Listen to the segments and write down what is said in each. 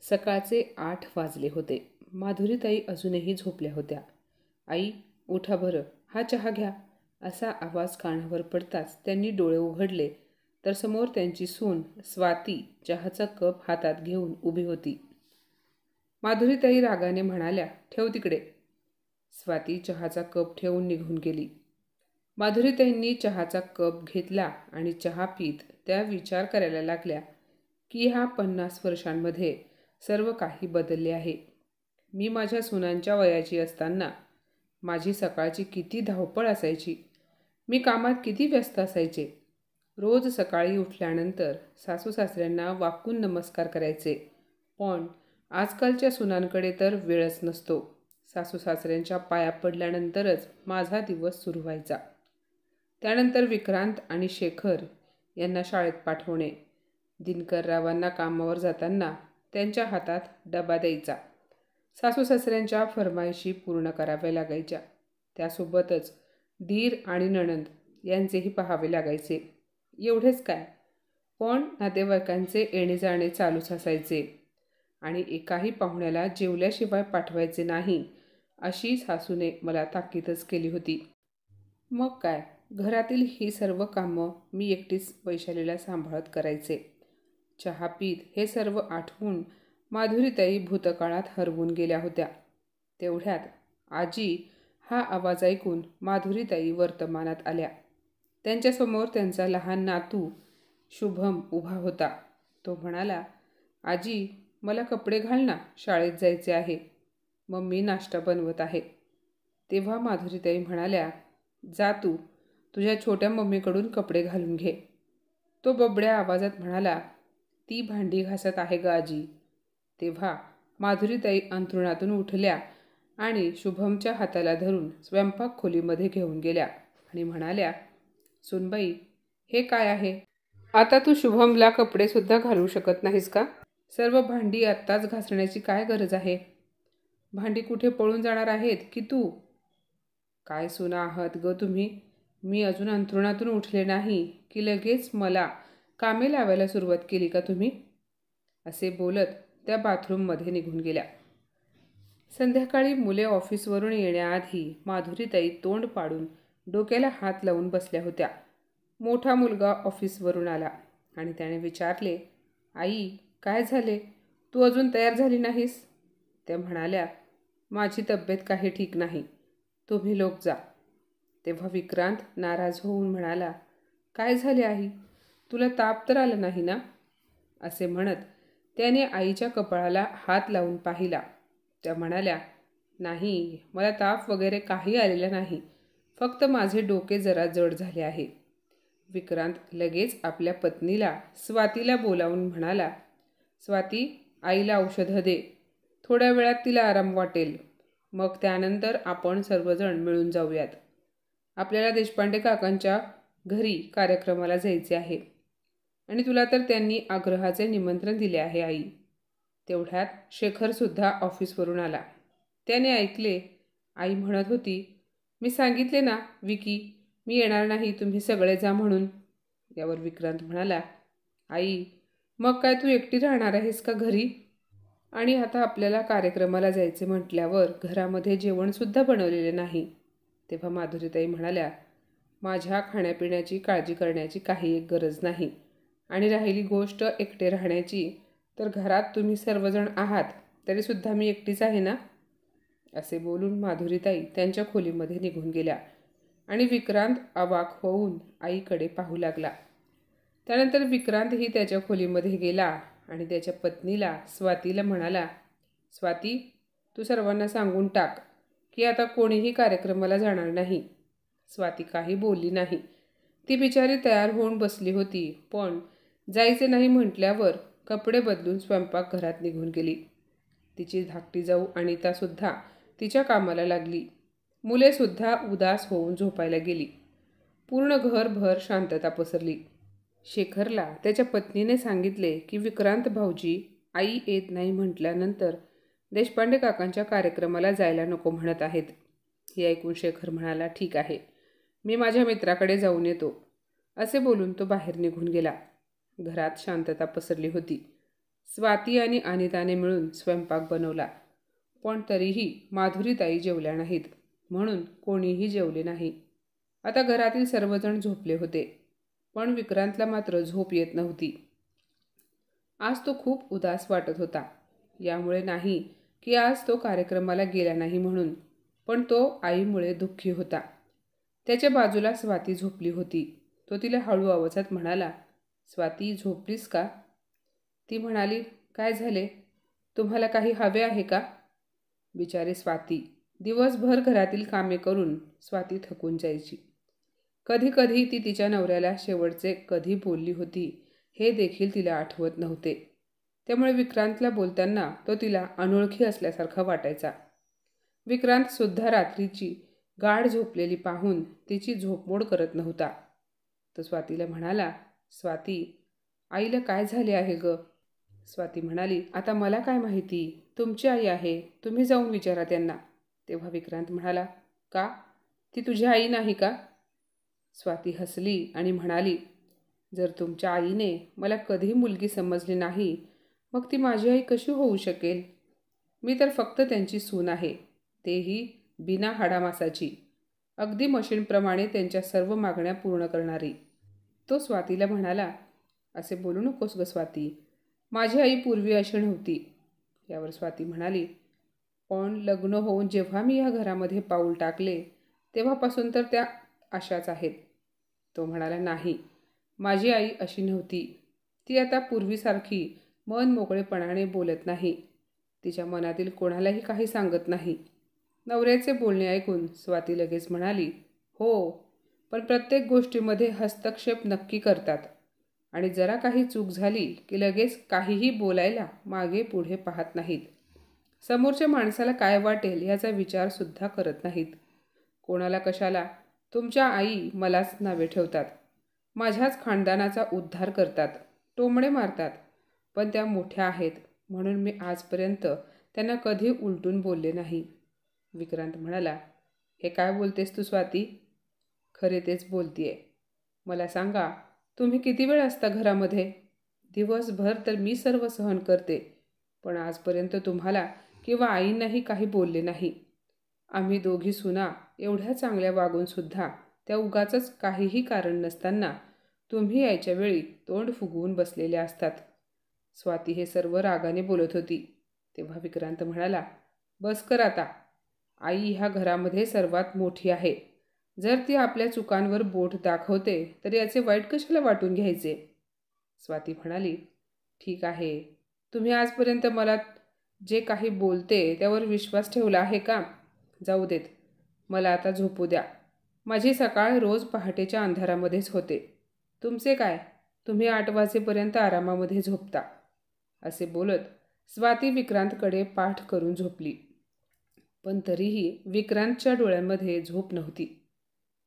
सकाळचे 8 वाजले होते. माधुरीताई अजूनही झोपल्या होत्या. आई, उठा बरं, हा चहा घ्या, असा आवाज कानावर पडताच त्यांनी डोळे उघडले तर समोर त्यांची सून स्वाती चहाचा कप हातात घेऊन उभी होती. माधुरीताई रागाने म्हणाल्या, ठेव तिकडे. स्वाती चहाचा कप ठेवून निघून गेली. माधुरीताईंनी चहाचा कप घेतला आणि चहा पीत त्या विचार करायला लागल्या की ह्या 50 वर्षांमध्ये सर्व काही बदलले आहे. मी माझ्या सुनांच्या वयाची असताना माझी सकाळची किती धावपळ असायची. मी कामात किती व्यस्त असायचे. रोज सकाळी उठल्यानंतर सासू सासऱ्यांना वाकून नमस्कार करायचे. पण आजकालच्या सुनांकडे तर वेळच नसतो. सासू सासऱ्यांच्या पाया पडल्यानंतरच माझा दिवस सुरू व्हायचा. त्यानंतर विक्रांत आणि शेखर यांना शाळेत पाठवणे. दिनकररावांना कामावर जाताना त्यांच्या हातात डबा द्यायचा. सासू सासऱ्यांच्या फरमाईशी पूर्ण कराव्या लागायच्या. त्यासोबतच दीर आणि नणंद यांचेही पाहावे लागायचे. एवढेच काय, पण नातेवाईकांचे येणे जाणे चालूच असायचे आणि एकाही पाहुण्याला जेवल्याशिवाय पाठवायचे नाही, अशी सासूने मला ताकीदच केली होती. मग काय, घरातील ही सर्व कामं मी एकटीच वैशालीला सांभाळत करायचे. चहा पीत हे सर्व आठवून माधुरीताई भूतकाळात हरवून गेल्या होत्या. तेवढ्यात आजी हा आवाज ऐकून माधुरीताई वर्तमानात आल्या. त्यांच्यासमोर त्यांचा लहान नातू शुभम उभा होता. तो म्हणाला, आजी, मला कपडे घाल ना, शाळेत जायचे आहे. मम्मी नाश्ता बनवत आहे. तेव्हा माधुरीताई म्हणाल्या, जा तू, तुझ्या छोट्या मम्मीकडून कपडे घालून घे. तो बबड्या आवाजात म्हणाला, ती भांडी घासत आहे ग आजी. तेव्हा माधुरीताई अंथरुणातून उठल्या आणि शुभमच्या हाताला धरून स्वयंपाक खोलीमध्ये घेऊन गेल्या आणि म्हणाल्या, सुनबाई, हे काय आहे? आता तू शुभमला कपडेसुद्धा घालू शकत नाहीस का? सर्व भांडी आत्ताच घासण्याची काय गरज आहे? भांडी कुठे पळून जाणार आहेत की तू? काय सुना आहात ग तुम्ही? मी अजून अंथरुणातून उठले नाही की लगेच मला कामे लावायला सुरुवात केली का तुम्ही? असे बोलत त्या बाथरूममध्ये निघून गेल्या. संध्याकाळी मुले ऑफिसवरून येण्याआधी माधुरीताई तोंड पाडून डोक्याला हात लावून बसल्या होत्या. मोठा मुलगा ऑफिसवरून आला आणि त्याने विचारले, आई, काय झाले? तू अजून तयार झाली नाहीस? त्या म्हणाल्या, माझी तब्येत काही ठीक नाही, तुम्ही लोक जा. तेव्हा विक्रांत नाराज होऊन म्हणाला, काय झाले आई? तुला ताप तर आला नाही ना? असे म्हणत त्याने आईच्या कपाळाला हात लावून पाहिला. त्या म्हणाल्या, नाही, मला ताप वगैरे काही आलेला नाही, फक्त माझे डोके जरा जड झाले आहे. विक्रांत लगेच आपल्या पत्नीला स्वातीला बोलावून म्हणाला, स्वाती, आईला औषधं दे. थोड्या वेळात तिला आराम वाटेल. मग त्यानंतर आपण सर्वजण मिळून जाऊयात. आपल्याला देशपांडे काकांच्या घरी कार्यक्रमाला जायचे आहे आणि तुला तर त्यांनी आग्रहाचे निमंत्रण दिले आहे आई. तेवढ्यात शेखरसुद्धा ऑफिसवरून आला. त्याने ऐकले. आई म्हणत होती, मी सांगितले ना विकी, मी येणार नाही, तुम्ही सगळे जा म्हणून. यावर विक्रांत म्हणाला, आई, मग काय तू एकटी राहणार आहेस का घरी? आणि आता आपल्याला कार्यक्रमाला जायचे म्हटल्यावर घरामध्ये जेवणसुद्धा बनवलेले नाही. तेव्हा माधुरीताई म्हणाल्या, माझ्या खाण्यापिण्याची काळजी करण्याची काही एक गरज नाही. आणि राहिली गोष्ट एकटे राहण्याची, तर घरात तुम्ही सर्वजण आहात तरीसुद्धा मी एकटीच आहे ना? असे बोलून माधुरीताई त्यांच्या खोलीमध्ये निघून गेल्या आणि विक्रांत अवाक होऊन आईकडे पाहू लागला. त्यानंतर विक्रांतही त्याच्या खोलीमध्ये गेला आणि त्याच्या पत्नीला स्वातीला म्हणाला, स्वाती, तू सर्वांना सांगून टाक की आता कोणीही कार्यक्रमाला जाणार नाही. स्वाती काही बोलली नाही. ती बिचारी तयार होऊन बसली होती, पण जायचे नाही म्हटल्यावर कपडे बदलून स्वयंपाकघरात निघून गेली. तिची धाकटी जाऊ अनितासुद्धा तिच्या कामाला लागली. मुलेसुद्धा उदास होऊन झोपायला गेली. पूर्ण घरभर शांतता पसरली. शेखरला त्याच्या पत्नीने सांगितले की विक्रांत भाऊजी आई येत नाही म्हटल्यानंतर देशपांडे काकांच्या कार्यक्रमाला जायला नको म्हणत आहेत. हे ऐकून शेखर म्हणाला, ठीक आहे, मी माझ्या मित्राकडे जाऊन येतो. असे बोलून तो बाहेर निघून गेला. घरात शांतता पसरली होती. स्वाती आणि अनिताने मिळून स्वयंपाक बनवला, पण तरीही माधुरीताई जेवल्या नाहीत, म्हणून कोणीही जेवले नाही. आता घरातील सर्वजण झोपले होते, पण विक्रांतला मात्र झोप येत नव्हती. आज तो खूप उदास वाटत होता. यामुळे नाही की आज तो कार्यक्रमाला गेला नाही म्हणून, पण तो आईमुळे दुःखी होता. त्याच्या बाजूला स्वाती झोपली होती. तो तिला हळू आवाजात म्हणाला, स्वाती, झोपलीस का? ती म्हणाली, काय झाले? तुम्हाला काही हवे आहे का? बिचारी स्वाती. दिवसभर घरातील कामे करून स्वाती थकून जायची. कधी कधी ती तिच्या नवऱ्याला शेवटचे कधी बोलली होती हे देखील तिला आठवत नव्हते. त्यामुळे विक्रांतला बोलताना तो तिला अनोळखी असल्यासारखा वाटायचा. विक्रांत सुद्धा रात्रीची गाढ झोपलेली पाहून तिची झोपमोड करत नव्हता. तो स्वातीला म्हणाला, स्वाती, आईला काय झाले आहे ग? स्वाती म्हणाली, आता मला काय माहिती, तुमची आई आहे, तुम्ही जाऊन विचारा त्यांना. तेव्हा विक्रांत म्हणाला, का? ती तुझी आई नाही का? स्वाती हसली आणि म्हणाली, जर तुमच्या आईने मला कधी मुलगी समजली नाही, मग ती माझी आई कशी होऊ शकेल? मी तर फक्त त्यांची सून आहे, तेही बिना हाडामासाची, अगदी मशीनप्रमाणे त्यांच्या सर्व मागण्या पूर्ण करणारी. तो स्वातीला म्हणाला, असे बोलू नकोस ग स्वाती, माझी आई पूर्वी अशी नव्हती. यावर स्वाती म्हणाली, पण लग्न होऊन जेव्हा मी या घरामध्ये पाऊल टाकले तेव्हापासून तर त्या अशाच आहेत. तो म्हणाला, नाही, माझी आई अशी नव्हती. ती आता पूर्वीसारखी मन मोकळेपणाने बोलत नाही. तिच्या मनातील कोणालाही काही सांगत नाही. नवऱ्याचे बोलणे ऐकून स्वाती लगेच म्हणाली, हो, पण प्रत्येक गोष्टीमध्ये हस्तक्षेप नक्की करतात आणि जरा काही चूक झाली की लगेच काहीही बोलायला मागे पुढे पाहत नाहीत. समोरच्या माणसाला काय वाटेल याचा विचारसुद्धा करत नाहीत. कोणाला कशाला तुमच्या आई मलाच नावे ठेवतात, माझ्याच खानदानाचा उद्धार करतात, टोमणे मारतात, पण त्या मोठ्या आहेत म्हणून मी आजपर्यंत त्यांना कधी उलटून बोलले नाही. विक्रांत म्हणाला, हे काय बोलतेस तू स्वाती? खरे तेच बोलतीये. मला सांगा, तुम्ही किती वेळ असता घरामध्ये? दिवसभर तर मी सर्व सहन करते, पण आजपर्यंत तुम्हाला किंवा आईंनाही काही बोलले नाही. आम्ही दोघी सुना एवढ्या चांगल्या वागूनसुद्धा त्या उगाचच काहीही कारण नसताना तुम्ही यायच्या वेळी तोंड फुगवून बसलेल्या असतात. स्वाती हे सर्व रागाने बोलत होती. तेव्हा विक्रांत म्हणाला, बस कर आता. आई ह्या घरामध्ये सर्वात मोठी आहे. जर ती आपल्या चुकांवर बोट दाखवते तर याचे वाईट कशाला वाटून घ्यायचे? स्वाती म्हणाली, ठीक आहे, तुम्ही आजपर्यंत मला जे काही बोलते त्यावर विश्वास ठेवला आहे का? जाऊ देत, मला आता झोपू द्या. माझी सकाळ रोज पहाटेच्या अंधारामध्येच होते. तुमचे काय, तुम्ही 8 वाजेपर्यंत आरामामध्ये झोपता. असे बोलत स्वाती विक्रांतकडे पाठ करून झोपली. पण तरीही विक्रांतच्या डोळ्यांमध्ये झोप नव्हती.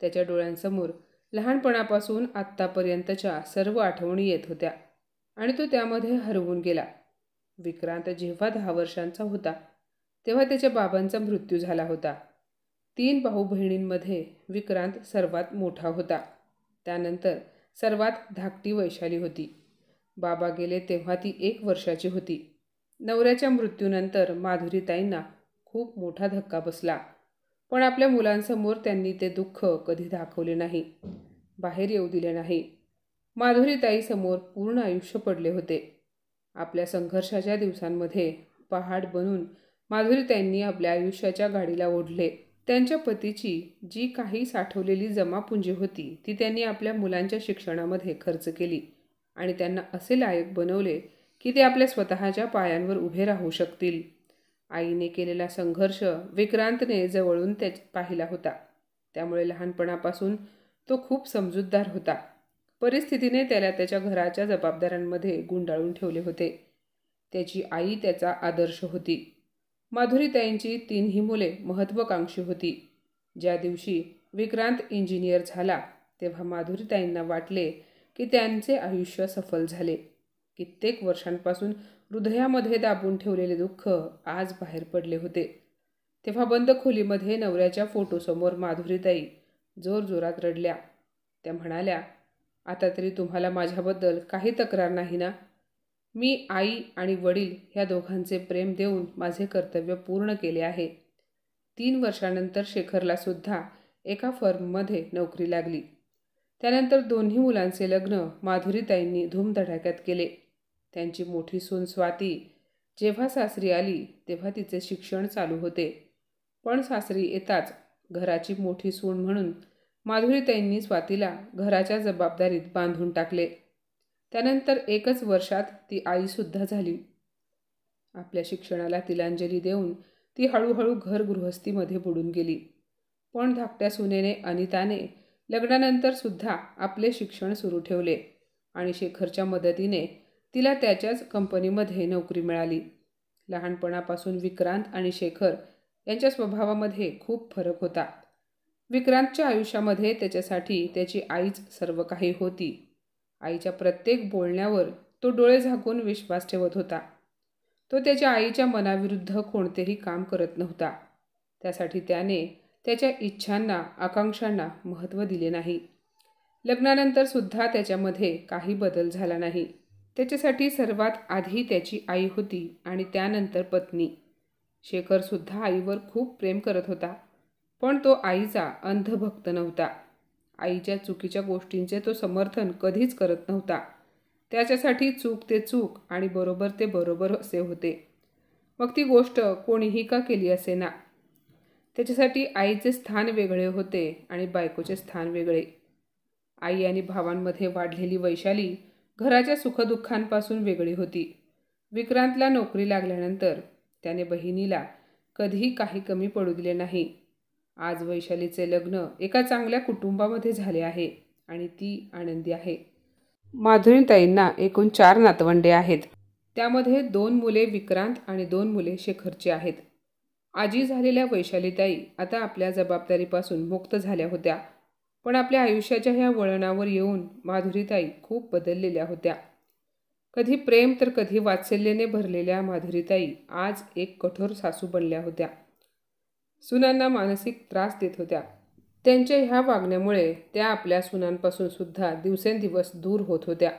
त्याच्या डोळ्यांसमोर लहानपणापासून आत्तापर्यंतच्या सर्व आठवणी येत होत्या आणि तो त्यामध्ये हरवून गेला. विक्रांत जेव्हा 10 वर्षांचा होता तेव्हा त्याच्या बाबांचा मृत्यू झाला होता. 3 भाऊ बहिणींमध्ये विक्रांत सर्वात मोठा होता. त्यानंतर सर्वात धाकटी वैशाली होती. बाबा गेले तेव्हा ती 1 वर्षाची होती. नवऱ्याच्या मृत्यूनंतर माधुरीताईंना खूप मोठा धक्का बसला, पण आपल्या मुलांसमोर त्यांनी ते दुःख कधी दाखवले नाही, बाहेर येऊ दिले नाही. माधुरीताईसमोर पूर्ण आयुष्य पडले होते. आपल्या संघर्षाच्या दिवसांमध्ये पहाड बनून माधुरीताईंनी आपल्या आयुष्याच्या गाडीला ओढले. त्यांच्या पतीची जी काही साठवलेली जमापुंजी होती ती त्यांनी आपल्या मुलांच्या शिक्षणामध्ये खर्च केली आणि त्यांना असे लायक बनवले की ते आपल्या स्वतःच्या पायांवर उभे राहू शकतील. आईने केलेला संघर्ष विक्रांतने जवळून पाहिला होता. त्यामुळे लहानपणापासून तो खूप समजूतदार होता. परिस्थितीने त्याला त्याच्या घराच्या जबाबदाऱ्यांमध्ये गुंडाळून ठेवले होते. त्याची आई त्याचा आदर्श होती. माधुरीताईंची 3ही मुले महत्त्वाकांक्षी होती. ज्या दिवशी विक्रांत इंजिनियर झाला तेव्हा माधुरीताईंना वाटले की त्यांचे आयुष्य सफल झाले. कित्येक वर्षांपासून हृदयामध्ये दाबून ठेवलेले दुःख आज बाहेर पडले होते. तेव्हा बंद खोलीमध्ये नवऱ्याच्या फोटोसमोर माधुरीताई जोरजोरात रडल्या. त्या म्हणाल्या, आता तरी तुम्हाला माझ्याबद्दल काही तक्रार नाही ना? मी आई आणि वडील ह्या दोघांचे प्रेम देऊन माझे कर्तव्य पूर्ण केले आहे. 3 वर्षानंतर शेखरला सुद्धा एका फर्ममध्ये नोकरी लागली. त्यानंतर दोन्ही मुलांचे लग्न माधुरीताईंनी धूमधडाक्यात केले. त्यांची मोठी सून स्वाती जेव्हा सासरी आली तेव्हा तिचे शिक्षण चालू होते. पण सासरी येताच घराची मोठी सून म्हणून माधुरीताईंनी स्वातीला घराच्या जबाबदारीत बांधून टाकले. त्यानंतर 1 वर्षात ती आईसुद्धा झाली. आपल्या शिक्षणाला तिलांजली देऊन ती हळूहळू घरगृहस्थीमध्ये बुडून गेली. पण धाकट्या सुनेने अनिताने लग्नानंतर सुद्धा आपले शिक्षण सुरू ठेवले आणि शेखरच्या मदतीने तिला त्याच्याच कंपनीमध्ये नोकरी मिळाली. लहानपणापासून विक्रांत आणि शेखर यांच्या स्वभावामध्ये खूप फरक होता. विक्रांतच्या आयुष्यामध्ये त्याच्यासाठी त्याची आईच सर्व काही होती. आईच्या प्रत्येक बोलण्यावर तो डोळे झाकून विश्वास ठेवत होता. तो त्याच्या आईच्या मनाविरुद्ध कोणतेही काम करत नव्हता. त्यासाठी त्याने त्याच्या इच्छांना आकांक्षांना महत्त्व दिले नाही. लग्नानंतर सुद्धा त्याच्यामध्ये काही बदल झाला नाही. त्याच्यासाठी सर्वात आधी त्याची आई होती आणि त्यानंतर पत्नी. शेखरसुद्धा आईवर खूप प्रेम करत होता, पण तो आईचा अंधभक्त नव्हता. आईच्या चुकीच्या गोष्टींचे तो समर्थन कधीच करत नव्हता. त्याच्यासाठी चूक ते चूक आणि बरोबर ते बरोबर असे होते, मग ती गोष्ट कोणीही का केली असे ना. त्याच्यासाठी आईचे स्थान वेगळे होते आणि बायकोचे स्थान वेगळे. आई आणि भावांमध्ये वाढलेली वैशाली घराच्या सुखदुःखांपासून वेगळी होती. विक्रांतला नोकरी लागल्यानंतर त्याने बहिणीला कधीही काही कमी पडू दिले नाही. आज वैशालीचे लग्न एका चांगल्या कुटुंबामध्ये झाले आहे आणि ती आनंदी आहे. माधुरीताईंना एकूण 4 नातवंडे आहेत. त्यामध्ये 2 मुले विक्रांत आणि 2 मुले शेखरची आहेत. आजी झालेल्या वैशालीताई आता आपल्या जबाबदारीपासून मुक्त झाल्या होत्या, पण आपल्या आयुष्याच्या ह्या वळणावर येऊन माधुरीताई खूप बदललेल्या होत्या. कधी प्रेम तर कधी वात्सल्याने भरलेल्या माधुरीताई आज एक कठोर सासू बनल्या होत्या. सुनांना मानसिक त्रास देत होत्या. त्यांच्या ह्या वागण्यामुळे त्या आपल्या सुनांपासून सुद्धा दिवसेंदिवस दूर होत होत्या.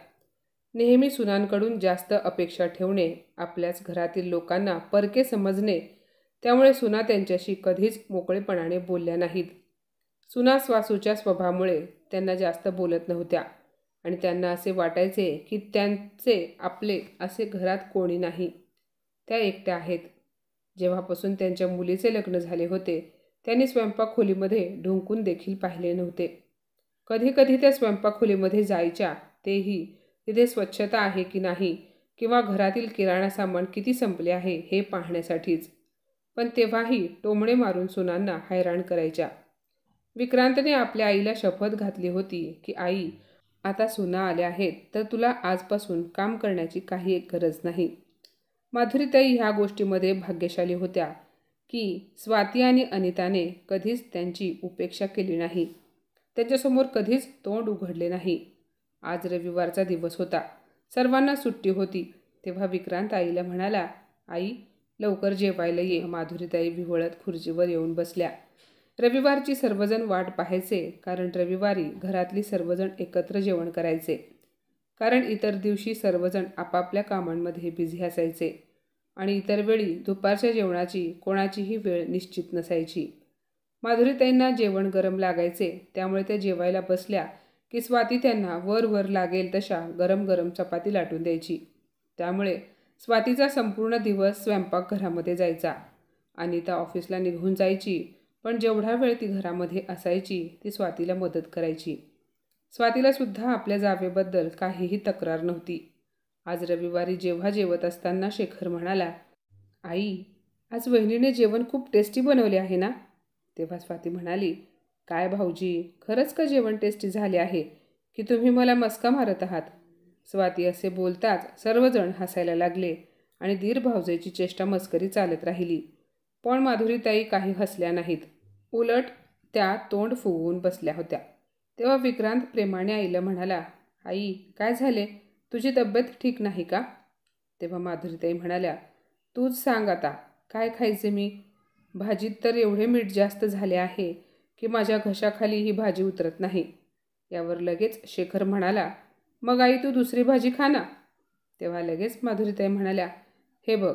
नेहमी सुनांकडून जास्त अपेक्षा ठेवणे, आपल्याच घरातील लोकांना परके समजणे, त्यामुळे सुना त्यांच्याशी कधीच मोकळेपणाने बोलल्या नाहीत. सुना सासूच्या स्वभावामुळे त्यांना जास्त बोलत नव्हत्या आणि त्यांना असे वाटायचे की त्यांचे आपले असे घरात कोणी नाही, त्या एकट्या आहेत. जेव्हापासून त्यांच्या मुलीचे लग्न झाले होते त्यांनी स्वयंपाक खोलीमध्ये ढुंकून देखील पाहिले नव्हते. कधी कधी त्या स्वयंपाक खोलीमध्ये जायच्या, तेही तिथे स्वच्छता आहे की नाही किंवा घरातील किराणा सामान किती संपले आहे हे पाहण्यासाठीच. पण तेव्हाही टोमणे मारून सुनांना हैराण करायच्या. विक्रांतने आपल्या आईला शपथ घातली होती की आई, आता सुना आल्या आहेत तर तुला आजपासून काम करण्याची काही एक गरज नाही. माधुरीताई ह्या गोष्टीमध्ये भाग्यशाली होत्या की स्वाती आणि अनिताने कधीच त्यांची उपेक्षा केली नाही. त्यांच्यासमोर कधीच तोंड उघडले नाही. आज रविवारचा दिवस होता, सर्वांना सुट्टी होती. तेव्हा विक्रांत आईला म्हणाला, आई लवकर जेवायला ये. माधुरीताई विव्हळत खुर्चीवर येऊन बसल्या. रविवारची सर्वजण वाट पाहायचे, कारण रविवारी घरातली सर्वजण एकत्र जेवण करायचे. कारण इतर दिवशी सर्वजण आपापल्या कामांमध्ये बिझी असायचे आणि इतर वेळी दुपारच्या जेवणाची कोणाचीही वेळ निश्चित नसायची. माधुरीताईंना जेवण गरम लागायचे, त्यामुळे त्या जेवायला बसल्या की स्वाती त्यांना वर वर लागेल तशा गरम गरम चपाती लाटून द्यायची. त्यामुळे स्वातीचा संपूर्ण दिवस स्वयंपाकघरामध्ये जायचा. अनिता ऑफिसला निघून जायची, पण जेवढा वेळ ती घरामध्ये असायची ती स्वातीला मदत करायची. स्वातीला सुद्धा आपल्या जावेबद्दल काहीही तक्रार नव्हती. आज रविवारी जेव्हा जेवत असताना शेखर म्हणाला, आई आज वहिनीने जेवण खूप टेस्टी बनवले आहे ना. तेव्हा स्वाती म्हणाली, काय भाऊजी, खरंच का जेवण टेस्टी झाले आहे की तुम्ही मला मस्का मारत आहात. स्वाती असे बोलताच सर्वजण हसायला लागले आणि दीर भाऊजाईची चेष्टा मस्करी चालत राहिली. पण माधुरीताई काही हसल्या नाहीत, उलट त्या तोंड फुगवून बसल्या होत्या. तेव्हा विक्रांत प्रेमाने आईला म्हणाला, आई काय झाले, तुझी तब्येत ठीक नाही का. तेव्हा माधुरीताई म्हणाल्या, तूच सांग आता काय खायचे मी. भाजीत तर एवढे मीठ जास्त झाले आहे की माझ्या घशाखाली ही भाजी उतरत नाही. यावर लगेच शेखर म्हणाला, मग आई तू दुसरी भाजी खा ना. तेव्हा लगेच माधुरीताई म्हणाल्या, हे बघ,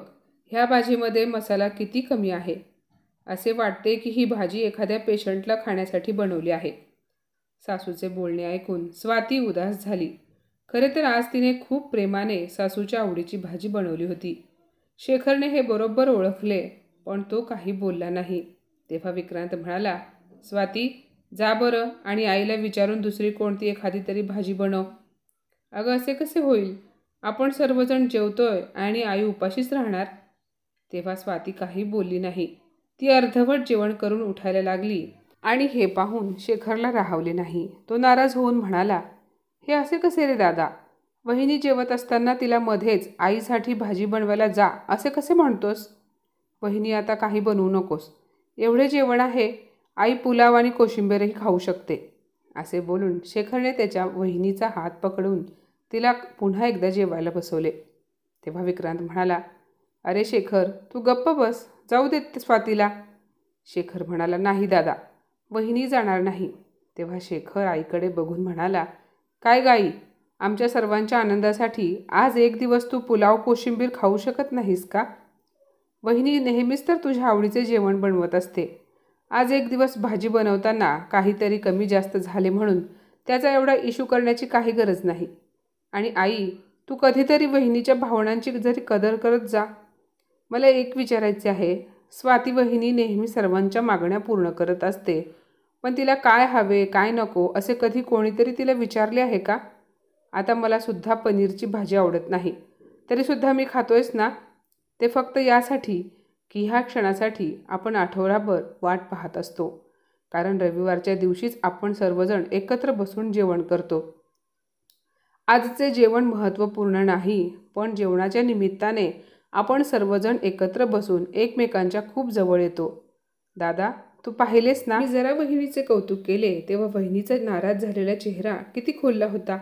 ह्या भाजीमध्ये मसाला किती कमी आहे. असे वाटते की ही भाजी एखाद्या पेशंटला खाण्यासाठी बनवली आहे. सासूचे बोलणे ऐकून स्वाती उदास झाली. खरे तर आज तिने खूप प्रेमाने सासूच्या आवडीची भाजी बनवली होती. शेखरने हे बरोबर ओळखले, पण तो काही बोलला नाही. तेव्हा विक्रांत म्हणाला, स्वाती, जा बरं आणि आईला विचारून दुसरी कोणती एखादी तरी भाजी बनव. अगं, असे कसे होईल? आपण सर्वजण जेवतोय आणि आई उपाशीच राहणार. तेव्हा स्वाती काही बोलली नाही. ती अर्धवट जेवण करून उठायला लागली आणि हे पाहून शेखरला राहावले नाही. तो नाराज होऊन म्हणाला, हे असे कसे रे दादा? वहिनी जेवत असताना तिला मध्येच आईसाठी भाजी बनवायला जा असे कसे म्हणतोस? वहिनी, आता काही बनवू नकोस. एवढे जेवण आहे, आई पुलाव आणि कोशिंबीरही खाऊ शकते. असे बोलून शेखरने त्याच्या वहिनीचा हात पकडून तिला पुन्हा एकदा जेवायला बसवले. तेव्हा विक्रांत म्हणाला, अरे शेखर, तू गप्प बस, जाऊ देत स्वातीला. शेखर म्हणाला, नाही दादा, वहिनी जाणार नाही. तेव्हा शेखर आईकडे बघून म्हणाला, काय गाई, आमच्या सर्वांच्या आनंदासाठी आज एक दिवस तू पुलाव कोशिंबीर खाऊ शकत नाहीस का? वहिनी नेहमीच तर तुझ्या आवडीचे जेवण बनवत असते. आज एक दिवस भाजी बनवताना काहीतरी कमी जास्त झाले म्हणून त्याचा एवढा इश्यू करण्याची काही गरज नाही. आणि आई, तू कधीतरी वहिनीच्या भावनांची जरी कदर करत जा. मला एक विचारायचे आहे, स्वाती वहिनी नेहमी सर्वांच्या मागण्या पूर्ण करत असते, पण तिला काय हवे काय नको असे कधी कोणीतरी तिला विचारले आहे का? आता मला सुद्धा पनीरची भाजी आवडत नाही, तरीसुद्धा मी खातोयच ना. ते फक्त यासाठी की ह्या क्षणासाठी आपण आठवडाभर वाट पाहत असतो, कारण रविवारच्या दिवशीच आपण सर्वजण एकत्र बसून जेवण करतो. आजचे जेवण महत्त्वपूर्ण नाही, पण जेवणाच्या निमित्ताने आपण सर्वजण एकत्र बसून एकमेकांच्या खूप जवळ येतो. दादा, तू पाहिलेस ना, मी जरा वहिनीचे कौतुक केले तेव्हा वहिनीचा नाराज झालेला चेहरा किती खुलला होता.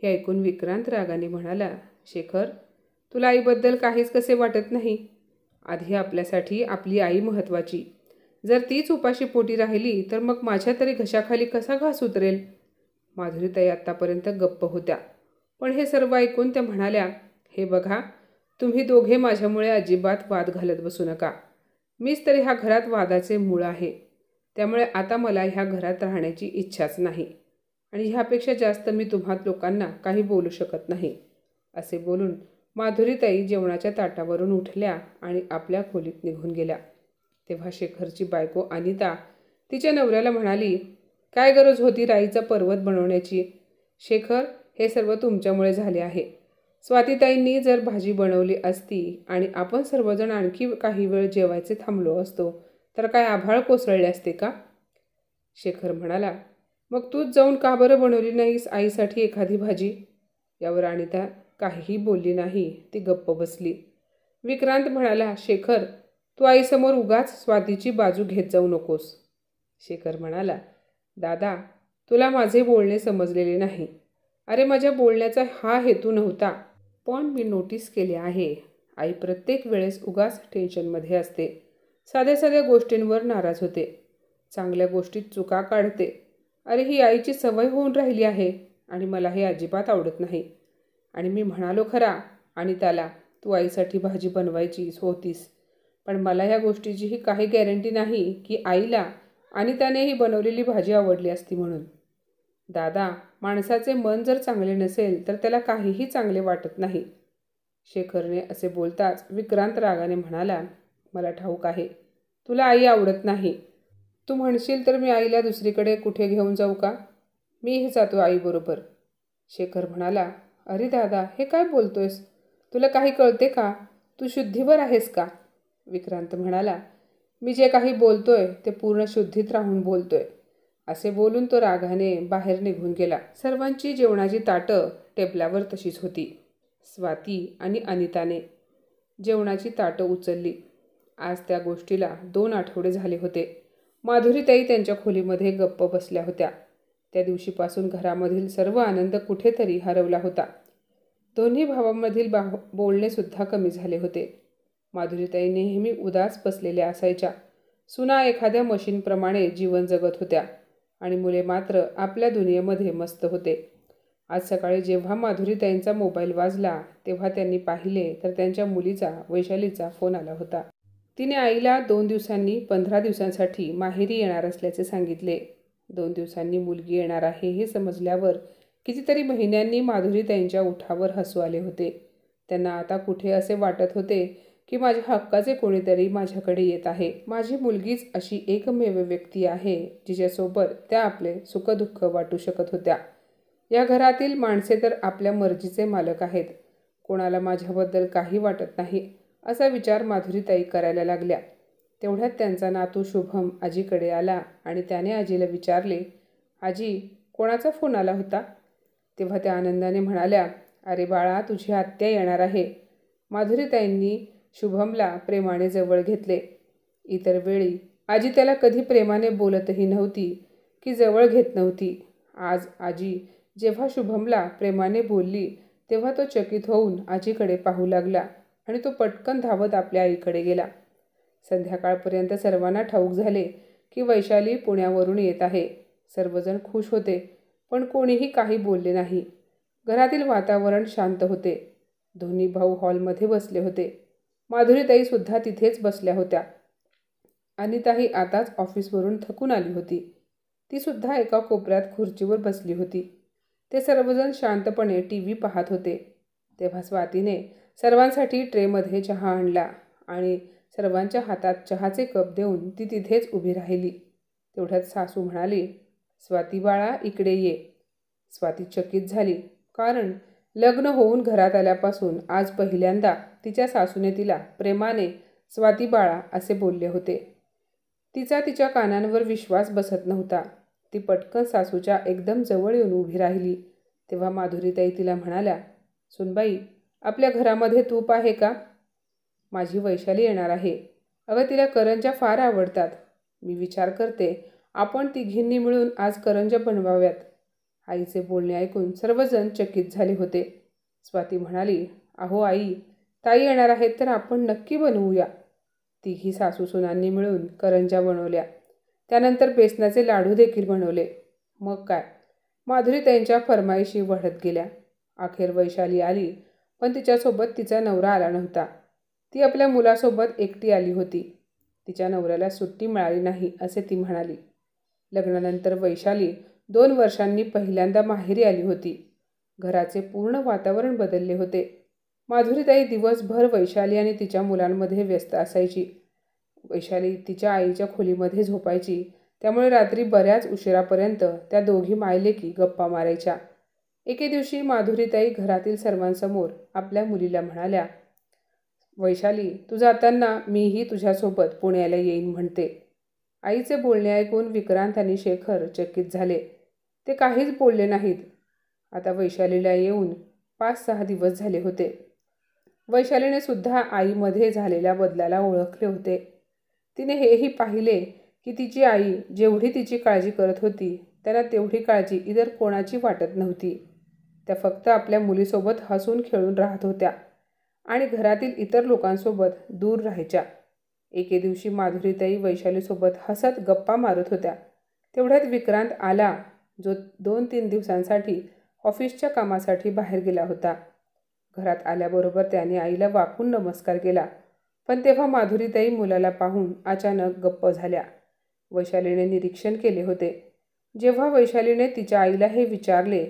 हे ऐकून विक्रांत रागाने म्हणाला, शेखर, तुला आईबद्दल काहीच कसे वाटत नाही? आधी आपल्यासाठी आपली आई महत्त्वाची. जर तीच उपाशी पोटी राहिली तर मग माझ्या तरी घशाखाली कसा घास उतरेल? माधुरीताई आत्तापर्यंत गप्प होत्या, पण हे सर्व ऐकून त्या म्हणाल्या, हे बघा, तुम्ही दोघे माझ्यामुळे अजिबात वाद घालत बसू नका. मीच तरी ह्या घरात वादाचे मूळ आहे. त्यामुळे आता मला ह्या घरात राहण्याची इच्छाच नाही आणि ह्यापेक्षा जास्त मी तुम्हा लोकांना काही बोलू शकत नाही. असे बोलून माधुरीताई जेवणाच्या ताटावरून उठल्या आणि आपल्या खोलीत निघून गेल्या. तेव्हा शेखरची बायको अनिता तिच्या नवऱ्याला म्हणाली, काय गरज होती राईचा पर्वत बनवण्याची? शेखर, हे सर्व तुमच्यामुळे झाले आहे. स्वातीताईंनी जर भाजी बनवली असती आणि आपण सर्वजण आणखी काही वेळ जेवायचे थांबलो असतो तर काय आभाळ कोसळले असते का? शेखर म्हणाला, मग तूच जाऊन का बरं बनवली नाहीस आईसाठी एखादी भाजी? यावर अनिता काहीही बोलली नाही, ती गप्प बसली. विक्रांत म्हणाला, शेखर, तू आईसमोर उगाच स्वातीची बाजू घेत जाऊ नकोस. शेखर म्हणाला, दादा, तुला माझे बोलणे समजलेले नाही. अरे, माझ्या बोलण्याचा हा हेतू नव्हता, पण मी नोटीस केले आहे, आई प्रत्येक वेळेस उगाच टेन्शनमध्ये असते. साध्या साध्या गोष्टींवर नाराज होते, चांगल्या गोष्टीत चुका काढते. अरे, ही आईची सवय होऊन राहिली आहे आणि मला हे अजिबात आवडत नाही. आणि मी म्हणालो खरा आणि त्याला, तू आईसाठी भाजी बनवायची होतीस, पण मला ह्या गोष्टीचीही काही गॅरंटी नाही की आईला आणि त्याने ही बनवलेली भाजी आवडली असती म्हणून. दादा, माणसाचे मन जर चांगले नसेल तर त्याला काहीही चांगले वाटत नाही. शेखरने असे बोलताच विक्रांत रागाने म्हणाला, मला ठाऊक आहे, तुला आई आवडत नाही. तू म्हणशील तर मी आईला दुसरीकडे कुठे घेऊन जाऊ का? मीही जातो आईबरोबर. शेखर म्हणाला, अरे दादा, हे काय बोलतोयस? तुला काही कळते का? तू शुद्धीवर आहेस का? विक्रांत म्हणाला, मी जे काही बोलतोय ते पूर्ण शुद्धीत राहून बोलतोय. असे बोलून तो रागाने बाहेर निघून गेला. सर्वांची जेवणाची ताटं टेबलावर तशीच होती. स्वाती आणि अनिताने जेवणाची ताटं उचलली. आज त्या गोष्टीला 2 आठवडे झाले होते. माधुरीताई त्यांच्या खोलीमध्ये गप्प बसल्या होत्या. त्या दिवशीपासून घरामधील सर्व आनंद कुठेतरी हरवला होता. दोन्ही भावांमधील बोलणे सुद्धा कमी झाले होते. माधुरीताई नेहमी उदास बसलेल्या असायच्या. सुना एखाद्या मशीनप्रमाणे जीवन जगत होत्या आणि मुले मात्र आपल्या दुनियेमध्ये मस्त होते. आज सकाळी जेव्हा माधुरीताईंचा मोबाईल वाजला तेव्हा त्यांनी पाहिले तर त्यांच्या मुलीचा, वैशालीचा फोन आला होता. तिने आईला 2 दिवसांनी 15 दिवसांसाठी माहेरी येणार असल्याचे सांगितले. 2 दिवसांनी मुलगी येणार आहे हे समजल्यावर कितीतरी महिन्यांनी माधुरीताईंच्या ओठावर हसू आले होते. त्यांना आता कुठे असे वाटत होते की माझ्या हक्काचे कोणीतरी माझ्याकडे येत आहे. माझी मुलगीच अशी एकमेव व्यक्ती आहे जिच्यासोबत त्या आपले सुखदुःख वाटू शकत होत्या. या घरातील माणसे तर आपल्या मर्जीचे मालक आहेत. कोणाला माझ्याबद्दल काही वाटत नाही असा विचार माधुरीताई करायला लागल्या. तेवढ्यात त्यांचा नातू शुभम आजीकडे आला आणि त्याने आजीला विचारले, आजी, कोणाचा फोन आला होता? तेव्हा त्या आनंदाने म्हणाल्या, अरे बाळा, तुझी आत्या येणार आहे. माधुरीताईंनी शुभमला प्रेमाने जवळ घेतले. इतर वेळी आजी त्याला कधी प्रेमाने बोलतही नव्हती की जवळ घेत नव्हती. आज आजी जेव्हा शुभमला प्रेमाने बोलली तेव्हा तो चकित होऊन आजीकडे पाहू लागला आणि तो पटकन धावत आपल्या आईकडे गेला. संध्याकाळपर्यंत सर्वांना ठाऊक झाले की वैशाली पुण्यावरून येत आहे. सर्वजण खुश होते, पण कोणीही काही बोलले नाही. घरातील वातावरण शांत होते. दोन्ही भाऊ हॉलमध्ये बसले होते. माधुरीताईसुद्धा तिथेच बसल्या होत्या. अनिताही आताच ऑफिसवरून थकून आली होती. तीसुद्धा एका कोपऱ्यात खुर्चीवर बसली होती. ते सर्वजण शांतपणे TV पाहत होते. तेव्हा स्वातीने सर्वांसाठी ट्रेमध्ये चहा आणला आणि सर्वांच्या हातात चहाचे कप देऊन ती तिथेच उभी राहिली. तेवढ्यात सासू म्हणाली, स्वाती बाळा, इकडे ये. स्वाती चकित झाली, कारण लग्न होऊन घरात आल्यापासून आज पहिल्यांदा तिच्या सासूने तिला प्रेमाने स्वाती बाळा असे बोलले होते. तिचा तिच्या कानांवर विश्वास बसत नव्हता. ती पटकन सासूच्या एकदम जवळ येऊन उभी राहिली. तेव्हा माधुरीताई तिला म्हणाल्या, सुनबाई, आपल्या घरामध्ये तूप आहे का? माझी वैशाली येणार आहे. अगं, तिला करंज्या फार आवडतात. मी विचार करते आपण तिघींनी मिळून आज करंज्या बनवाव्यात. आईचे बोलणे ऐकून सर्वजण चकित झाले होते. स्वाती म्हणाली, अहो आई, ताई येणार आहेत तर आपण नक्की बनवूया. तिघी सासू सुनांनी मिळून करंज्या बनवल्या. त्यानंतर बेसनाचे लाडू देखील बनवले. मग काय, माधुरीताईंच्या फरमाईशी वाढत गेल्या. अखेर वैशाली आली, पण तिच्यासोबत तिचा नवरा आला नव्हता. ती आपल्या मुलासोबत एकटी आली होती. तिच्या नवऱ्याला सुट्टी मिळाली नाही असे ती म्हणाली. लग्नानंतर वैशाली 2 वर्षांनी पहिल्यांदा माहेरी आली होती. घराचे पूर्ण वातावरण बदलले होते. माधुरीताई दिवसभर वैशाली आणि तिच्या मुलांमध्ये व्यस्त असायची. वैशाली तिच्या आईच्या खोलीमध्ये झोपायची, त्यामुळे रात्री बऱ्याच उशिरापर्यंत त्या दोघी मायलेकी गप्पा मारायच्या. एके दिवशी माधुरीताई घरातील सर्वांसमोर आपल्या मुलीला म्हणाल्या, वैशाली, तू जाताना मीही तुझ्यासोबत पुण्याला येईन म्हणते. आईचे बोलणे ऐकून विक्रांत आणि शेखर चकित झाले. ते काहीच बोलले नाहीत. आता वैशालीला येऊन 5-6 दिवस झाले होते. वैशालीने सुद्धा आईमध्ये झालेल्या बदलाला ओळखले होते. तिने हेही पाहिले की तिची आई जेवढी तिची काळजी करत होती त्यांना तेवढी काळजी इतर कोणाची वाटत नव्हती. त्या फक्त आपल्या मुलीसोबत हसून खेळून राहत होत्या आणि घरातील इतर लोकांसोबत दूर राहायच्या. एके दिवशी माधुरीताई वैशालीसोबत हसत गप्पा मारत होत्या. तेवढ्यात विक्रांत आला, जो 2-3 दिवसांसाठी ऑफिसच्या कामासाठी बाहेर गेला होता. घरात आल्याबरोबर त्याने आईला वाकून नमस्कार केला, पण तेव्हा माधुरीताई मुलाला पाहून अचानक गप्प झाल्या. वैशालीने निरीक्षण केले होते. जेव्हा वैशालीने तिच्या आईला हे विचारले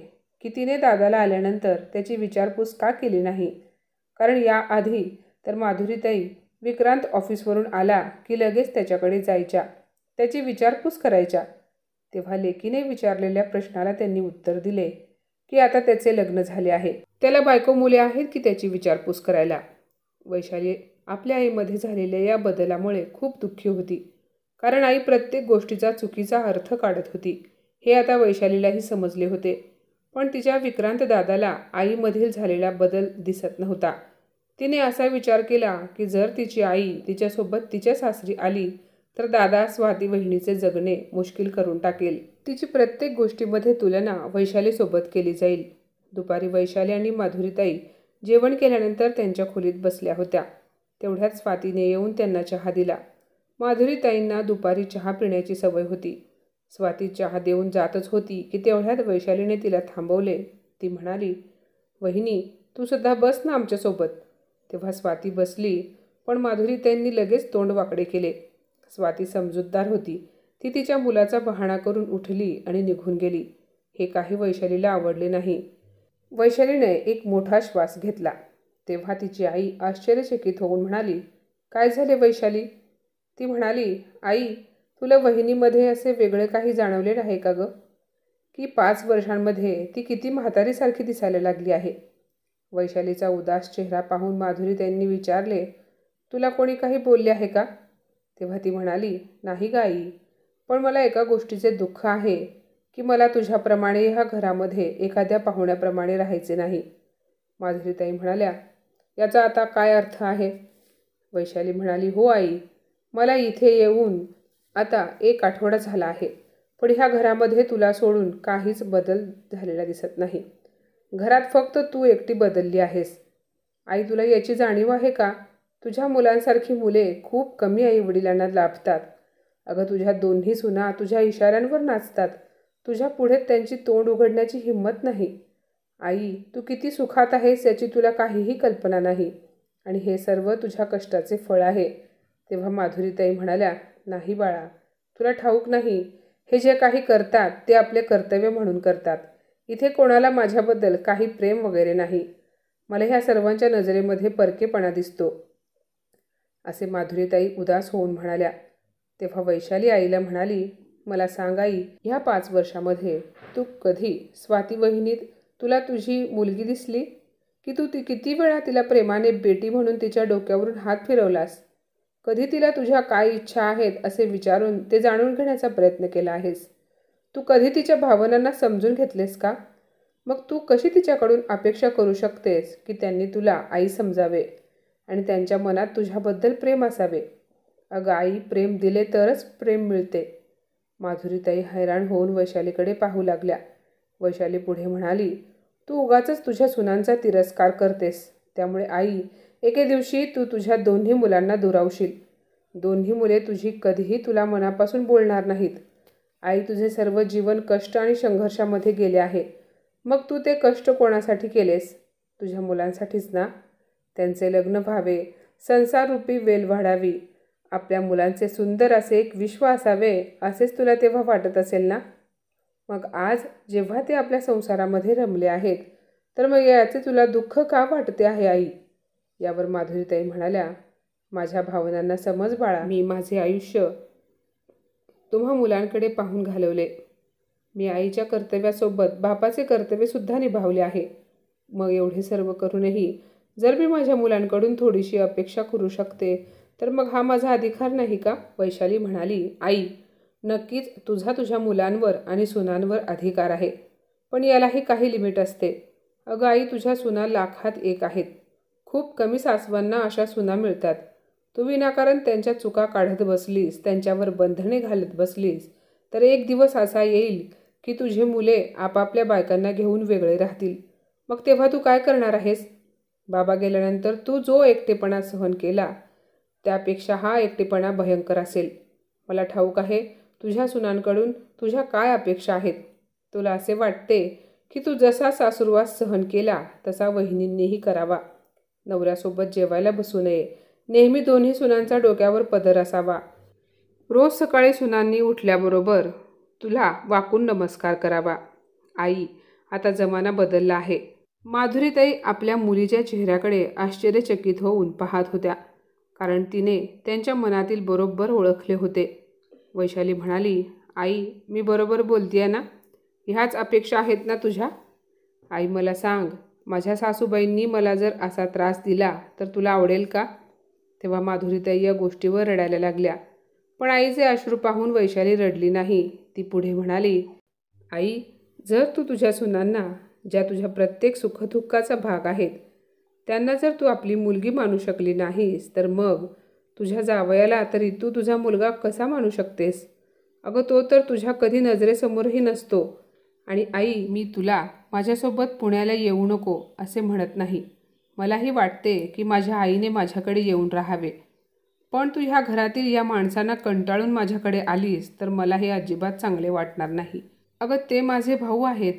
की तिने दादाला आल्यानंतर त्याची विचारपूस का केली नाही, कारण याआधी तर माधुरीताई विक्रांत ऑफिसवरून आला की लगेच त्याच्याकडे जायच्या, त्याची विचारपूस करायच्या. तेव्हा लेकीने विचारलेल्या प्रश्नाला त्यांनी उत्तर दिले की आता त्याचे लग्न झाले आहे, त्याला बायको मुले आहेत की त्याची विचारपूस करायला. वैशाली आपल्या आईमध्ये झालेल्या या बदलामुळे खूप दुःखी होती, कारण आई प्रत्येक गोष्टीचा चुकीचा अर्थ काढत होती. हे आता वैशालीलाही समजले होते. पण तिच्या विक्रांत दादाला आईमधील झालेला बदल दिसत नव्हता. तिने असा विचार केला की जर तिची आई तिच्यासोबत तिच्या सासरी आली तर दादा स्वाती वहिनीचे जगणे मुश्किल करून टाकेल. तिची प्रत्येक गोष्टीमध्ये तुलना वैशालीसोबत केली जाईल. दुपारी वैशाली आणि माधुरीताई जेवण केल्यानंतर त्यांच्या खोलीत बसल्या होत्या. तेवढ्यात स्वातीने येऊन त्यांना चहा दिला. माधुरीताईंना दुपारी चहा पिण्याची सवय होती. स्वाती चहा देऊन जातच होती की तेवढ्यात वैशालीने तिला थांबवले ती म्हणाली, वहिनी तू सुद्धा बस ना आमच्यासोबत. तेव्हा स्वाती बसली, पण माधुरीताईंनी लगेच तोंड वाकडे केले. स्वाती समजूतदार होती. ती तिच्या मुलाचा बहाणा करून उठली आणि निघून गेली. हे काही वैशालीला आवडले नाही. वैशालीने एक मोठा श्वास घेतला. तेव्हा तिची आई आश्चर्यचकित होऊन म्हणाली, काय झाले वैशाली? ती म्हणाली, आई तुला वहिनीमध्ये असे वेगळे काही जाणवले आहे का गं? की 5 वर्षांमध्ये ती किती म्हातारीसारखी दिसायला लागली आहे. वैशालीचा उदास चेहरा पाहून माधुरीताईंनी विचारले, तुला कोणी काही बोलले आहे का? तेव्हा ती म्हणाली, नाही ग आई, पण मला एका गोष्टीचे दुःख आहे की मला तुझ्याप्रमाणे ह्या घरामध्ये एखाद्या पाहुण्याप्रमाणे राहायचे नाही. माधुरीताई म्हणाल्या, याचा आता काय अर्थ आहे? वैशाली म्हणाली, हो आई, मला इथे येऊन आता 1 आठवडा झाला आहे, पण ह्या घरामध्ये तुला सोडून काहीच बदल झालेला दिसत नाही. घरात फक्त तू एकटी बदलली आहेस. आई तुला याची जाणीव आहे का? तुझ्या मुलांसारखी मुले खूप कमी आईवडिलांना लाभतात. अगं तुझ्या दोन्ही सुना तुझ्या इशाऱ्यांवर नाचतात. तुझ्या पुढे त्यांची तोंड उघडण्याची हिंमत नाही. आई तू किती सुखात आहेस याची तुला काहीही कल्पना नाही, आणि हे सर्व तुझ्या कष्टाचे फळ आहे. तेव्हा माधुरीताई म्हणाल्या, नाही बाळा, तुला ठाऊक नाही, हे जे काही करतात ते आपले कर्तव्य म्हणून करतात. इथे कोणाला माझ्याबद्दल काही प्रेम वगैरे नाही. मला ह्या सर्वांच्या नजरेमध्ये परकेपणा दिसतो, असे माधुरीताई उदास होऊन म्हणाल्या. तेव्हा वैशाली आईला म्हणाली, मला सांग आई, ह्या 5 वर्षामध्ये तू कधी स्वाती वहिनीत तुला तुझी मुलगी दिसली? की तू किती वेळा तिला प्रेमाने बेटी म्हणून तिच्या डोक्यावरून हात फिरवलास? कधी तिला तुझ्या काय इच्छा आहेत असे विचारून ते जाणून घेण्याचा प्रयत्न केला आहेस? तू कधी तिच्या भावनांना समजून घेतलेस का? मग तू कशी तिच्याकडून अपेक्षा करू शकतेस की त्यांनी तुला आई समजावे आणि त्यांच्या मनात तुझ्याबद्दल प्रेम असावे? अगं आई, प्रेम दिले तरच प्रेम मिळते. माधुरीताई हैराण होऊन वैशालीकडे पाहू लागल्या. वैशाली पुढे म्हणाली, तू उगाचच तुझ्या सुनांचा तिरस्कार करतेस. त्यामुळे आई, एके दिवशी तू तुझ्या दोन्ही मुलांना दुरावशील. दोन्ही मुले तुझी कधीही तुला मनापासून बोलणार नाहीत. आई, तुझे सर्व जीवन कष्ट आणि संघर्षामध्ये गेले आहे. मग तू ते कष्ट कोणासाठी केलेस? तुझ्या मुलांसाठीच ना. त्यांचे लग्न व्हावे, संसाररूपी वेल वाढावी, आपल्या मुलांचे सुंदर असे एक विश्व असावे, असेच तुला तेव्हा वाटत असेल ना. मग आज जेव्हा ते आपल्या संसारामध्ये रमले आहेत, तर मग याचे तुला दुःख का वाटते आहे आई? यावर माधुरीताई म्हणाल्या, माझ्या भावनांना समज बाळा. मी माझे आयुष्य तुम्हा मुलांकडे पाहून घालवले. मी आईच्या कर्तव्यासोबत बापाचे कर्तव्यसुद्धा निभावले आहे. मग एवढे सर्व करूनही जर मी माझ्या मुलांकडून थोडीशी अपेक्षा करू शकते, तर मग हा माझा अधिकार नाही का? वैशाली म्हणाली, आई, नक्कीच तुझ्या मुलांवर आणि सुनांवर अधिकार आहे, पण यालाही काही लिमिट असते. अगं आई, तुझ्या सुना लाखात एक आहेत. खूप कमी सासवांना अशा सुना मिळतात. तू विनाकारण त्यांच्या चुका काढत बसलीस, त्यांच्यावर बंधने घालत बसलीस, तर एक दिवस असा येईल की तुझे मुले आपापल्या बायकांना घेऊन वेगळे राहतील. मग तेव्हा तू काय करणार आहेस? बाबा गेल्यानंतर तू जो एकटेपणा सहन केला, त्यापेक्षा हा एकटेपणा भयंकर असेल. मला ठाऊक आहे तुझ्या सुनांकडून तुझ्या काय अपेक्षा आहेत. तुला असे वाटते की तू जसा सासुरवास सहन केला तसा वहिनींनीही करावा. नवऱ्यासोबत जेवायला बसू नये. नेहमी दोन्ही सुनांचा डोक्यावर पदर असावा. रोज सकाळी सुनांनी उठल्याबरोबर तुला वाकून नमस्कार करावा. आई, आता जमाना बदलला आहे. माधुरीताई आपल्या मुलीच्या चेहऱ्याकडे आश्चर्यचकित होऊन पाहत होत्या, कारण तिने त्यांच्या मनातील बरोबर ओळखले होते. वैशाली म्हणाली, आई, मी बरोबर बोलतेय ना? ह्याच अपेक्षा आहेत ना तुझ्या? आई, मला सांग, माझ्या सासूबाईंनी मला जर असा त्रास दिला तर तुला आवडेल का? तेव्हा माधुरीताई या गोष्टीवर रडायला लागल्या. पण आईचे अश्रू पाहून वैशाली रडली नाही. ती पुढे म्हणाली, आई, जर तू तुझ्या सुनांना, ज्या तुझ्या प्रत्येक सुखदुःखाचा भाग आहेत, त्यांना जर तू आपली मुलगी मानू शकली नाहीस, तर मग तुझ्या जावयाला तरी तू तुझा मुलगा कसा मानू शकतेस? अगं, तो तर तुझ्या कधी नजरेसमोरही नसतो. आणि आई, मी तुला माझ्यासोबत पुण्याला येऊ नको असे म्हणत नाही. मलाही वाटते की माझ्या आईने माझ्याकडे येऊन राहावे. पण तू ह्या घरातील या माणसांना कंटाळून माझ्याकडे आलीस तर मला हे अजिबात चांगले वाटणार नाही. अगं, ते माझे भाऊ आहेत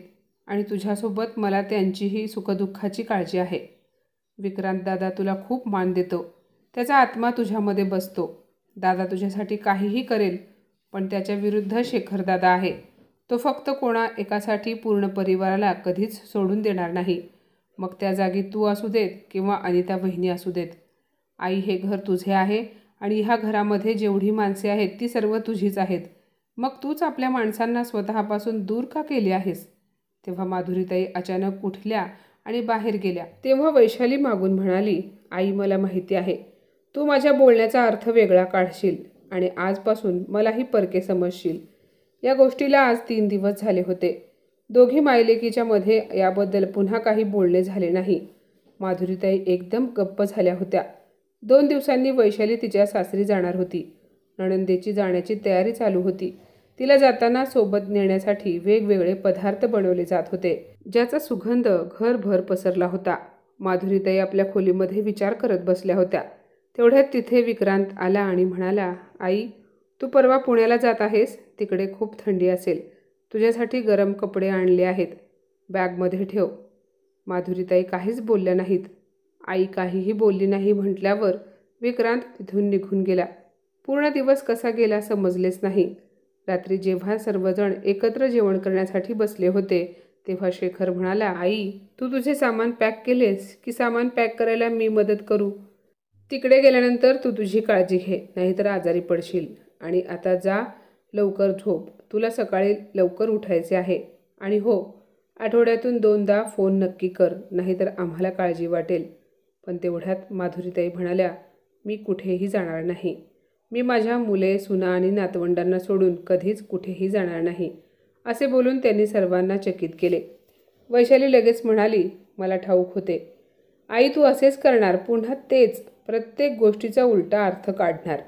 आणि तुझ्यासोबत मला त्यांचीही सुखदुःखाची काळजी आहे. विक्रांत दादा तुला खूप मान देतो. त्याचा आत्मा तुझ्यामध्ये बसतो. दादा तुझ्यासाठी काहीही करेल, पण त्याच्या विरुद्ध शेखर दादा आहे. तो फक्त कोणा एकासाठी पूर्ण परिवाराला कधीच सोडून देणार नाही. मग त्या जागी तू असू देत किंवा अनिता बहिणी असू देत. आई, हे घर तुझे आहे आणि ह्या घरामध्ये जेवढी माणसे आहेत ती सर्व तुझीच आहेत. मग तूच आपल्या माणसांना स्वतःपासून दूर का केली आहेस? तेव्हा माधुरीताई अचानक उठल्या आणि बाहेर गेल्या. तेव्हा वैशाली मागून म्हणाली, आई, मला माहिती आहे तू माझ्या बोलण्याचा अर्थ वेगळा काढशील आणि आजपासून मलाही परके समजशील. या गोष्टीला आज 3 दिवस झाले होते. दोघी मायलेकीच्या मध्ये याबद्दल पुन्हा काही बोलणे झाले नाही. माधुरीताई एकदम गप्प झाल्या होत्या. 2 दिवसांनी वैशाली तिच्या सासरी जाणार होती. नणंदेची जाण्याची तयारी चालू होती. तिला जाताना सोबत नेण्यासाठी वेगवेगळे पदार्थ बनवले जात होते, ज्याचा सुगंध घरभर पसरला होता. माधुरीताई आपल्या खोलीमध्ये विचार करत बसल्या होत्या. तेवढ्यात तिथे विक्रांत आला आणि म्हणाला, आई, तू परवा पुण्याला जात आहेस. तिकडे खूप थंडी असेल. तुझ्यासाठी गरम कपडे आणले आहेत. बॅगमध्ये ठेव. माधुरीताई काहीच बोलल्या नाहीत. आई काहीही बोलली नाही म्हटल्यावर विक्रांत तिथून निघून गेला. पूर्ण दिवस कसा गेला समजलेच नाही. रात्री जेव्हा सर्वजण एकत्र जेवण करण्यासाठी बसले होते तेव्हा शेखर म्हणाला, आई, तू तुझे सामान पॅक केलेस की सामान पॅक करायला मी मदत करू? तिकडे गेल्यानंतर तू तुझी काळजी घे, नाहीतर आजारी पडशील. आणि आता जा, लवकर झोप. तुला सकाळी लवकर उठायचे आहे. आणि हो, आठवड्यातून 2दा फोन नक्की कर, नाहीतर आम्हाला काळजी वाटेल. पण तेवढ्यात माधुरीताई म्हणाल्या, मी कुठेही जाणार नाही. मी माझ्या मुले, सुना आणि नातवंडांना सोडून कधीच कुठेही जाणार नाही. असे बोलून त्यांनी सर्वांना चकित केले. वैशाली लगेच म्हणाली, मला ठाऊक होते. आई, तू असेच करणार, पुन्हा तेच, प्रत्येक गोष्टीचा उलटा अर्थ काढणार.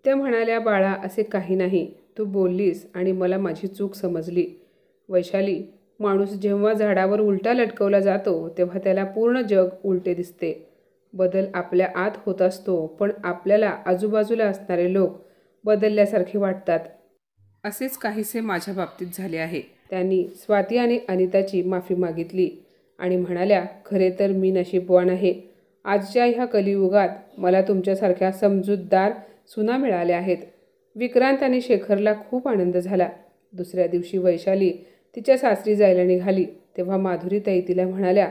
त्या म्हणाल्या, बाळा, असे काही नाही. तू बोललीस आणि मला माझी चूक समजली. वैशाली, माणूस जेव्हा झाडावर उलटा लटकवला जातो तेव्हा त्याला पूर्ण जग उलटे दिसते. बदल आपल्या आत होत असतो, पण आपल्याला आजूबाजूला असणारे लोक बदलल्यासारखे वाटतात. असेच काहीसे माझ्या बाबतीत झाले आहे. त्यांनी स्वाती आणि अनिताची माफी मागितली आणि म्हणाल्या, खरे तर मी नशीबवान आहे. आजच्या ह्या कलियुगात मला तुमच्यासारख्या समजूतदार सुना मिळाल्या आहेत. विक्रांत आणि शेखरला खूप आनंद झाला. दुसऱ्या दिवशी वैशाली तिच्या सासरी जायला निघाली तेव्हा माधुरीताई तिला म्हणाल्या,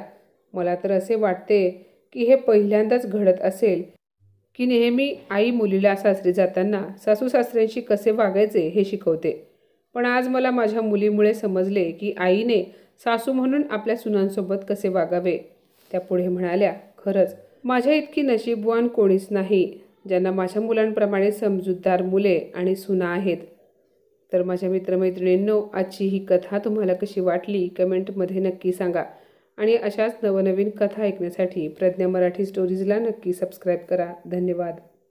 मला तर असे वाटते की हे पहिल्यांदाच घडत असेल की नेहमी आई मुलीला सासरी जाताना सासू सासऱ्यांशी कसे वागायचे हे शिकवते. पण आज मला माझ्या मुलीमुळे समजले की आईने सासू म्हणून आपल्या सुनांसोबत कसे वागावे. त्या पुढे म्हणाल्या, खरंच माझ्या इतकी नशीबवान कोणीच नाही ज्यांना माझ्या मुलांप्रमाणे समजूतदार मुले आणि सुना आहेत. तर माझ्या मित्रमैत्रिणींनो, आजची ही कथा तुम्हाला कशी वाटली कमेंटमध्ये नक्की सांगा. आणि अशाच नवनवीन कथा ऐकण्यासाठी प्रज्ञा मराठी स्टोरीजला नक्की सबस्क्राईब करा. धन्यवाद.